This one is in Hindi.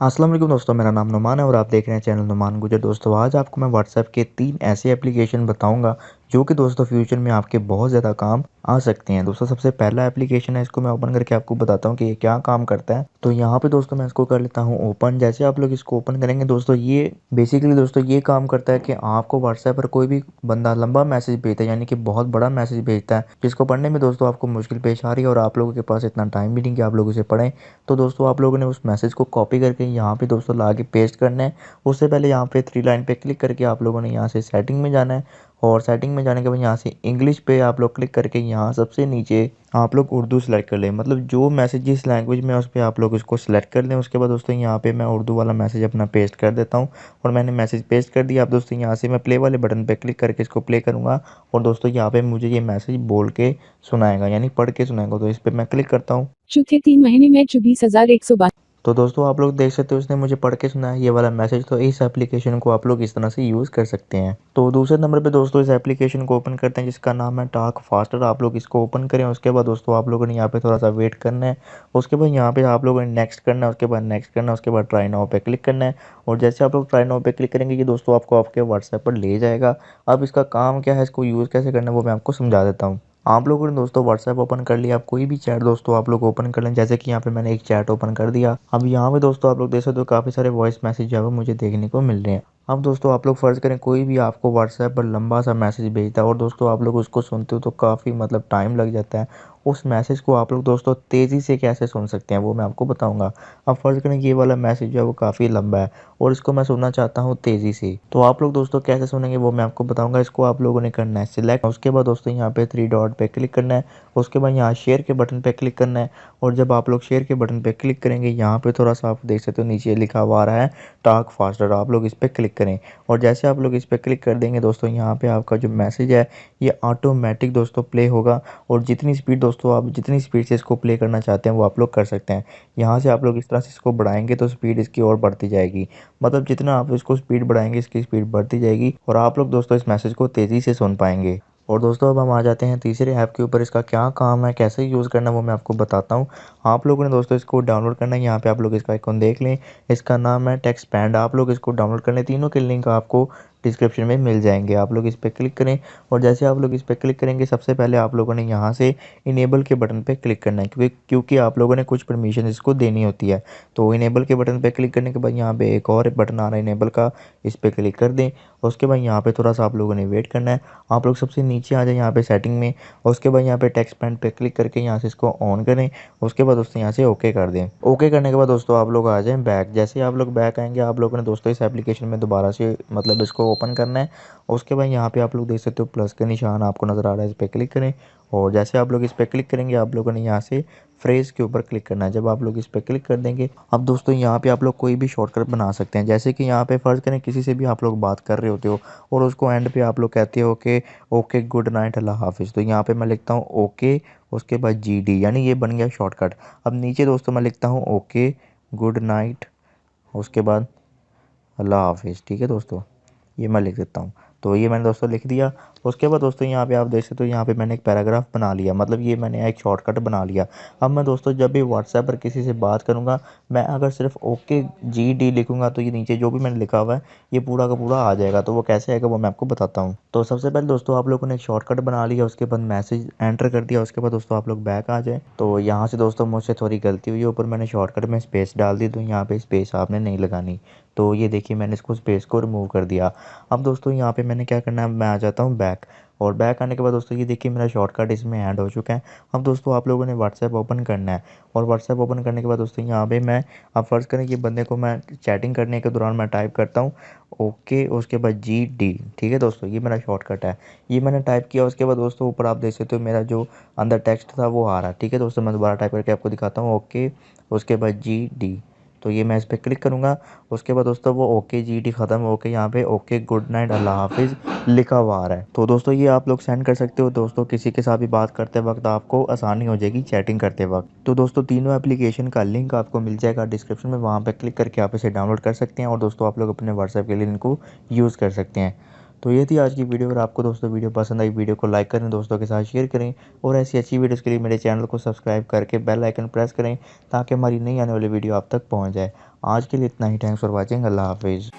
अस्सलाम वालेकुम दोस्तों, मेरा नाम नुमान है और आप देख रहे हैं चैनल नुमान गुजर। दोस्तों आज आपको मैं व्हाट्सएप के 3 ऐसे एप्लीकेशन बताऊंगा जो कि दोस्तों फ्यूचर में आपके बहुत ज़्यादा काम आ सकते हैं। दोस्तों सबसे पहला एप्लीकेशन है, इसको मैं ओपन करके आपको बताता हूँ कि ये क्या काम करता है। तो यहाँ पे दोस्तों मैं इसको कर लेता हूँ ओपन। जैसे आप लोग इसको ओपन करेंगे दोस्तों, ये बेसिकली दोस्तों ये काम करता है कि आपको व्हाट्सएप पर कोई भी बंदा लंबा मैसेज भेजता है, यानी कि बहुत बड़ा मैसेज भेजता है, जिसको पढ़ने में दोस्तों आपको मुश्किल पेश आ रही है और आप लोगों के पास इतना टाइम भी नहीं कि आप लोग उसे पढ़ें। तो दोस्तों आप लोगों ने उस मैसेज को कॉपी करके यहाँ पे दोस्तों ला के पेस्ट करना है। उससे पहले यहाँ पे 3 लाइन पे क्लिक करके आप लोगों ने यहाँ से सेटिंग में जाना है और सेटिंग में जाने के बाद यहाँ से इंग्लिश पे आप लोग क्लिक करके यहाँ सबसे नीचे आप लोग उर्दू सेलेक्ट कर लें। मतलब जो मैसेज जिस लैंग्वेज में है उस पर आप लोग उसको सेलेक्ट कर लें। उसके बाद दोस्तों यहाँ पे मैं उर्दू वाला मैसेज अपना पेस्ट कर देता हूँ और मैंने मैसेज पेस्ट कर दिया। अब दोस्तों यहाँ से मैं प्ले वाले बटन पे क्लिक करके इसको प्ले करूँगा और दोस्तों यहाँ पे मुझे ये मैसेज बोल के सुनाएगा, यानी पढ़ के सुनाएगा। तो इस पर मैं क्लिक करता हूँ। चौथे 3 महीने में 24,112। तो दोस्तों आप लोग देख सकते हो उसने मुझे पढ़ के सुनाया ये वाला मैसेज। तो इस एप्लीकेशन को आप लोग इस तरह से यूज़ कर सकते हैं। तो दूसरे नंबर पे दोस्तों इस एप्लीकेशन को ओपन करते हैं जिसका नाम है टॉक फास्टर। आप लोग इसको ओपन करें, उसके बाद दोस्तों आप लोगों ने यहाँ पे थोड़ा सा वेट करना है। उसके बाद यहाँ पे आप लोगों ने नेक्स्ट करना है, उसके बाद नेक्स्ट करना है, उसके बाद ट्राई नाउ पे क्लिक करना है। और जैसे आप लोग ट्राई नाउ पे क्लिक करेंगे ये दोस्तों आपको आपके व्हाट्सएप पर ले जाएगा। अब इसका काम क्या है, इसको यूज़ कैसे करना है वो मैं आपको समझा देता हूँ। आप लोगों ने दोस्तों व्हाट्सएप ओपन कर लिया। आप कोई भी चैट दोस्तों आप लोग ओपन कर लें, जैसे कि यहाँ पे मैंने एक चैट ओपन कर दिया। अब यहाँ पे दोस्तों आप लोग देख सकते हो काफ़ी सारे वॉइस मैसेज जो है वो मुझे देखने को मिल रहे हैं। अब दोस्तों आप लोग फ़र्ज़ करें कोई भी आपको व्हाट्सएप पर लंबा सा मैसेज भेजता है और दोस्तों आप लोग उसको सुनते हो तो काफ़ी मतलब टाइम लग जाता है। उस मैसेज को आप लोग दोस्तों तेज़ी से कैसे सुन सकते हैं वो मैं आपको बताऊँगा। अब फ़र्ज़ करें ये वाला मैसेज जो है वो काफ़ी लंबा है और इसको मैं सुनना चाहता हूँ तेज़ी से, तो आप लोग दोस्तों कैसे सुनेंगे वो मैं आपको बताऊँगा। इसको आप लोगों ने करना है सिलेक्ट, उसके बाद दोस्तों यहाँ पे 3 डॉट पे क्लिक करना है। उसके बाद यहाँ शेयर के बटन पे क्लिक करना है और जब आप लोग शेयर के बटन पे क्लिक करेंगे यहाँ पे थोड़ा सा आप देख सकते हो नीचे लिखा हुआ आ रहा है टॉक फास्टर। आप लोग इस पर क्लिक करें और जैसे आप लोग इस पर क्लिक कर देंगे दोस्तों यहाँ पे आपका जो मैसेज है ये ऑटोमेटिक दोस्तों प्ले होगा। और जितनी स्पीड दोस्तों आप जितनी स्पीड से इसको प्ले करना चाहते हैं वो आप लोग कर सकते हैं। यहाँ से आप लोग इस तरह से इसको बढ़ाएंगे तो स्पीड इसकी और बढ़ती जाएगी। मतलब जितना आप इसको स्पीड बढ़ाएंगे इसकी स्पीड बढ़ती जाएगी और आप लोग दोस्तों इस मैसेज को तेज़ी से सुन पाएंगे। और दोस्तों अब हम आ जाते हैं तीसरे ऐप के ऊपर। इसका क्या काम है, कैसे यूज़ करना है वो मैं आपको बताता हूँ। आप लोगों ने दोस्तों इसको डाउनलोड करना है। यहाँ पे आप लोग इसका आइकॉन देख लें, इसका नाम है टेक्सपैड। आप लोग इसको डाउनलोड कर लें, तीनों के लिंक आपको डिस्क्रिप्शन में मिल जाएंगे। आप लोग इस पर क्लिक करें और जैसे आप लोग इस पर क्लिक करेंगे सबसे पहले आप लोगों ने यहाँ से इनेबल के बटन पे क्लिक करना है, क्योंकि आप लोगों ने कुछ परमिशन इसको देनी होती है। तो इनेबल के बटन पे क्लिक करने के बाद यहाँ पे एक और बटन आ रहा है इनेबल का, इस पर क्लिक कर दें। उसके बाद यहाँ पे थोड़ा सा आप लोगों ने वेट करना है। आप लोग सबसे नीचे आ जाए यहाँ पे सेटिंग में और उसके बाद यहाँ पे टेक्स्ट पैड पे क्लिक करके यहाँ से इसको ऑन करें। उसके बाद दोस्तों यहाँ से ओके कर दें। ओके करने के बाद दोस्तों आप लोग आ जाएं बैक। जैसे आप लोग बैक आएंगे आप लोगों ने दोस्तों इस एप्लीकेशन में दोबारा से मतलब इसको ओपन करना है। उसके बाद यहाँ पे आप लोग देख सकते हो प्लस का निशान आपको नज़र आ रहा है, इस पर क्लिक करें और जैसे आप लोग इस पर क्लिक करेंगे आप लोगों ने यहाँ से फ्रेज़ के ऊपर क्लिक करना है। जब आप लोग इस पर क्लिक कर देंगे अब दोस्तों यहाँ पे आप लोग कोई भी शॉर्टकट बना सकते हैं। जैसे कि यहाँ पे फ़र्ज़ करें किसी से भी आप लोग बात कर रहे होते हो और उसको एंड पे आप लोग कहते हो कि ओके गुड नाइट अल्लाह हाफिज़। तो यहाँ पे मैं लिखता हूँ ओके, उसके बाद GD, यानी ये बन गया शॉर्टकट। अब नीचे दोस्तों मैं लिखता हूँ ओके गुड नाइट, उसके बाद अल्लाह हाफिज़। ठीक है दोस्तों, ये मैं लिख देता हूँ। तो ये मैंने दोस्तों लिख दिया। उसके बाद दोस्तों यहाँ पे आप देख सकते हो यहाँ पे मैंने एक पैराग्राफ बना लिया, मतलब ये मैंने एक शॉर्टकट बना लिया। अब मैं दोस्तों जब भी व्हाट्सएप पर किसी से बात करूँगा मैं अगर सिर्फ ओके GD लिखूँगा तो ये नीचे जो भी मैंने लिखा हुआ है ये पूरा का पूरा आ जाएगा। तो वो कैसे आएगा वो मैं आपको बताता हूँ। तो सबसे पहले दोस्तों आप लोगों ने एक शॉर्टकट बना लिया, उसके बाद मैसेज एंटर कर दिया। उसके बाद दोस्तों आप लोग बैक आ जाए। तो यहाँ से दोस्तों मुझसे थोड़ी गलती हुई है, ऊपर मैंने शॉर्टकट में स्पेस डाल दी, तो यहाँ पे स्पेस आपने नहीं लगानी। तो ये देखिए मैंने इसको स्पेस को रिमूव कर दिया। अब दोस्तों यहाँ पे मैंने क्या करना है, मैं आ जाता हूँ बैक और बैक आने के बाद दोस्तों ये देखिए मेरा शॉर्टकट इसमें ऐड हो चुका है। अब दोस्तों आप लोगों ने व्हाट्सएप ओपन करना है और व्हाट्सएप ओपन करने के बाद दोस्तों यहाँ पे मैं अब फ़र्ज़ करें कि बंदे को मैं चैटिंग करने के दौरान मैं टाइप करता हूँ ओके, उसके बाद GD। ठीक है दोस्तों, ये मेरा शॉर्टकट है, ये मैंने टाइप किया। उसके बाद दोस्तों ऊपर आप देख सकते हो मेरा जो अंदर टेक्स्ट था वो आ रहा है। ठीक है दोस्तों, मैं दोबारा टाइप करके आपको दिखाता हूँ ओके, उसके बाद GD। तो ये मैं इस पर क्लिक करूँगा। उसके बाद दोस्तों वो ओके GD ख़त्म होके यहाँ पे ओके गुड नाइट अल्लाह हाफिज़ लिखा हुआ आ रहा है। तो दोस्तों ये आप लोग सेंड कर सकते हो दोस्तों, किसी के साथ भी बात करते वक्त आपको आसानी हो जाएगी चैटिंग करते वक्त। तो दोस्तों तीनों एप्लीकेशन का लिंक आपको मिल जाएगा डिस्क्रिप्शन में, वहाँ पर क्लिक करके आप इसे डाउनलोड कर सकते हैं और दोस्तों आप लोग अपने व्हाट्सएप के लिए इनको यूज़ कर सकते हैं। तो ये थी आज की वीडियो। अगर आपको दोस्तों वीडियो पसंद आई, वीडियो को लाइक करें, दोस्तों के साथ शेयर करें और ऐसी अच्छी वीडियोज़ के लिए मेरे चैनल को सब्सक्राइब करके बेल आइकन प्रेस करें ताकि हमारी नई आने वाली वीडियो आप तक पहुँच जाए। आज के लिए इतना ही। Thanks for watching. अल्लाह हाफिज़।